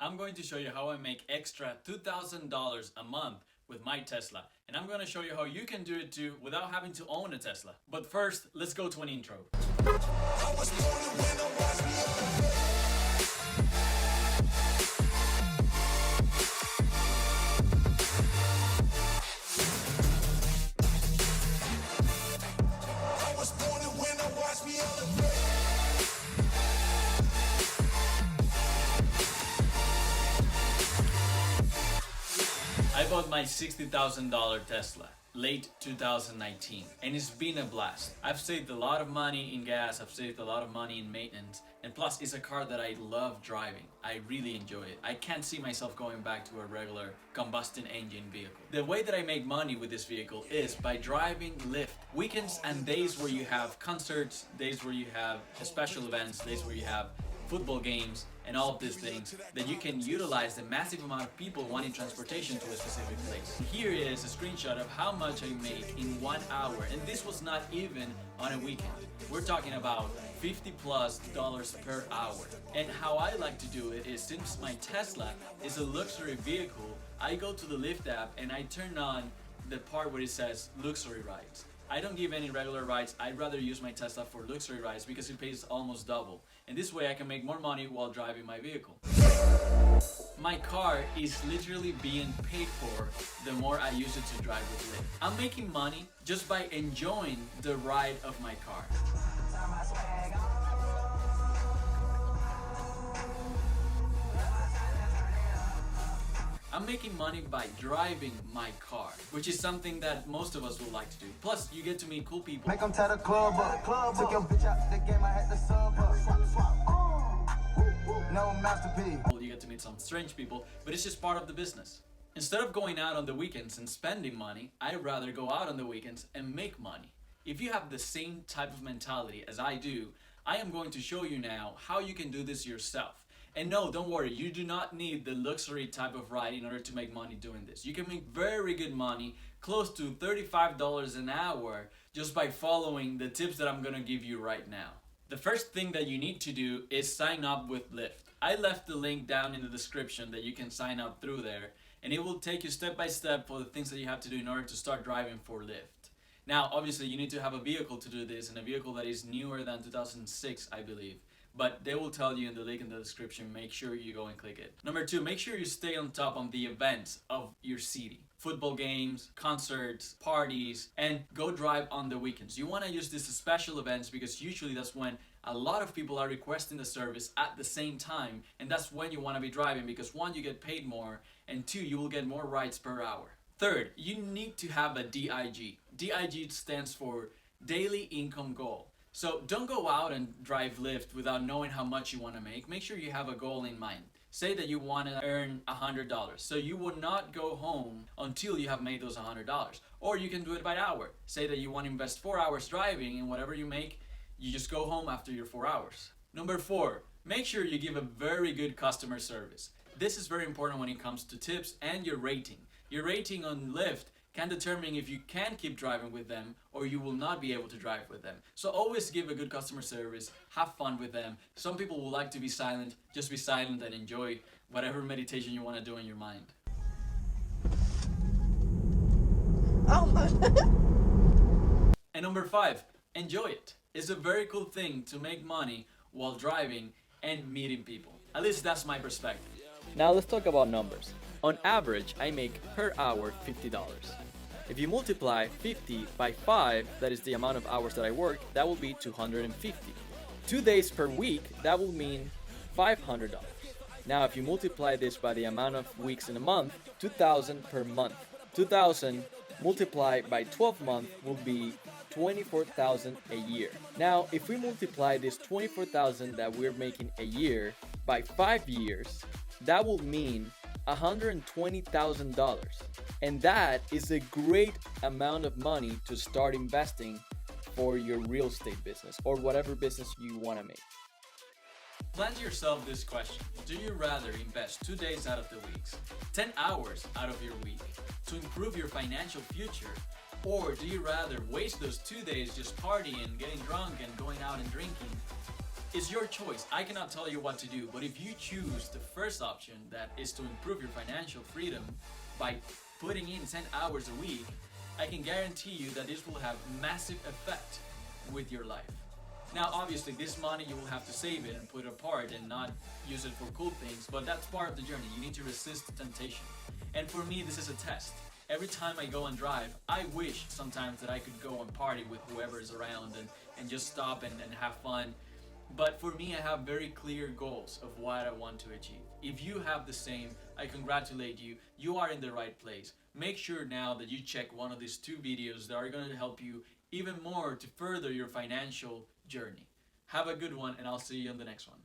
I'm going to show you how I make extra $2,000 a month with my Tesla. And I'm going to show you how you can do it too without having to own a Tesla. But first, let's go to an intro. I bought my $60,000 Tesla late 2019 and it's been a blast. I've saved a lot of money in gas, I've saved a lot of money in maintenance, and plus it's a car that I love driving. I really enjoy it. I can't see myself going back to a regular combustion engine vehicle. The way that I make money with this vehicle is by driving Lyft. Weekends and days where you have concerts, days where you have special events, days where you have football games and all of these things, that you can utilize the massive amount of people wanting transportation to a specific place. Here is a screenshot of how much I make in 1 hour, and this was not even on a weekend. We're talking about $50+ per hour. And how I like to do it is, since my Tesla is a luxury vehicle, I go to the Lyft app and I turn on the part where it says luxury rides. I don't give any regular rides. I'd rather use my Tesla for luxury rides because it pays almost double. And this way I can make more money while driving my vehicle. My car is literally being paid for the more I use it to drive with Lyft. I'm making money just by enjoying the ride of my car. I'm making money by driving my car, which is something that most of us would like to do. Plus, you get to meet cool people. Make them tie the club up. Took your bitch out the game, I had to sub up. No masterpiece. You get to meet some strange people, but it's just part of the business. Instead of going out on the weekends and spending money, I'd rather go out on the weekends and make money. If you have the same type of mentality as I do, I am going to show you now how you can do this yourself. And no, don't worry, you do not need the luxury type of ride in order to make money doing this. You can make very good money, close to $35 an hour, just by following the tips that I'm gonna give you right now. The first thing that you need to do is sign up with Lyft. I left the link down in the description that you can sign up through there, and it will take you step by step for the things that you have to do in order to start driving for Lyft. Now, obviously, you need to have a vehicle to do this, and a vehicle that is newer than 2006, I believe. But they will tell you in the link in the description. Make sure you go and click it. Number 2, make sure you stay on top on the events of your city. Football games, concerts, parties, and go drive on the weekends. You want to use these special events because usually that's when a lot of people are requesting the service at the same time, and that's when you want to be driving because 1, you get paid more, and 2, you will get more rides per hour. Third, you need to have a DIG. DIG stands for Daily Income Goal. So don't go out and drive Lyft without knowing how much you want to make. Make sure you have a goal in mind. Say that you want to earn $100. So you will not go home until you have made those $100. Or you can do it by hour. Say that you want to invest 4 hours driving, and whatever you make, you just go home after your 4 hours. Number 4, make sure you give a very good customer service. This is very important when it comes to tips and your rating. Your rating on Lyft can determine if you can keep driving with them or you will not be able to drive with them. So always give a good customer service, have fun with them. Some people will like to be silent, just be silent and enjoy whatever meditation you want to do in your mind. And number 5, enjoy it. It's a very cool thing to make money while driving and meeting people. At least that's my perspective. Now let's talk about numbers. On average, I make per hour $50. If you multiply 50 by 5, that is the amount of hours that I work, that will be 250. 2 days per week, that will mean $500. Now if you multiply this by the amount of weeks in a month, 2,000 per month. 2,000 multiplied by 12 months will be 24,000 a year. Now if we multiply this 24,000 that we're making a year by 5 years, that will mean $120,000. And that is a great amount of money to start investing for your real estate business or whatever business you want to make. Plan to yourself this question. Do you rather invest 2 days out of the weeks, 10 hours out of your week to improve your financial future? Or do you rather waste those 2 days just partying, getting drunk and going out and drinking it's your choice. I cannot tell you what to do, but if you choose the first option, that is to improve your financial freedom by putting in 10 hours a week, I can guarantee you that this will have massive effect with your life. Now, obviously, this money you will have to save it and put it apart and not use it for cool things, but that's part of the journey. You need to resist the temptation. And for me, this is a test. Every time I go and drive, I wish sometimes that I could go and party with whoever is around and just stop and have fun. But for me, I have very clear goals of what I want to achieve. If you have the same, I congratulate you. You are in the right place. Make sure now that you check one of these 2 videos that are going to help you even more to further your financial journey. Have a good one, and I'll see you on the next one.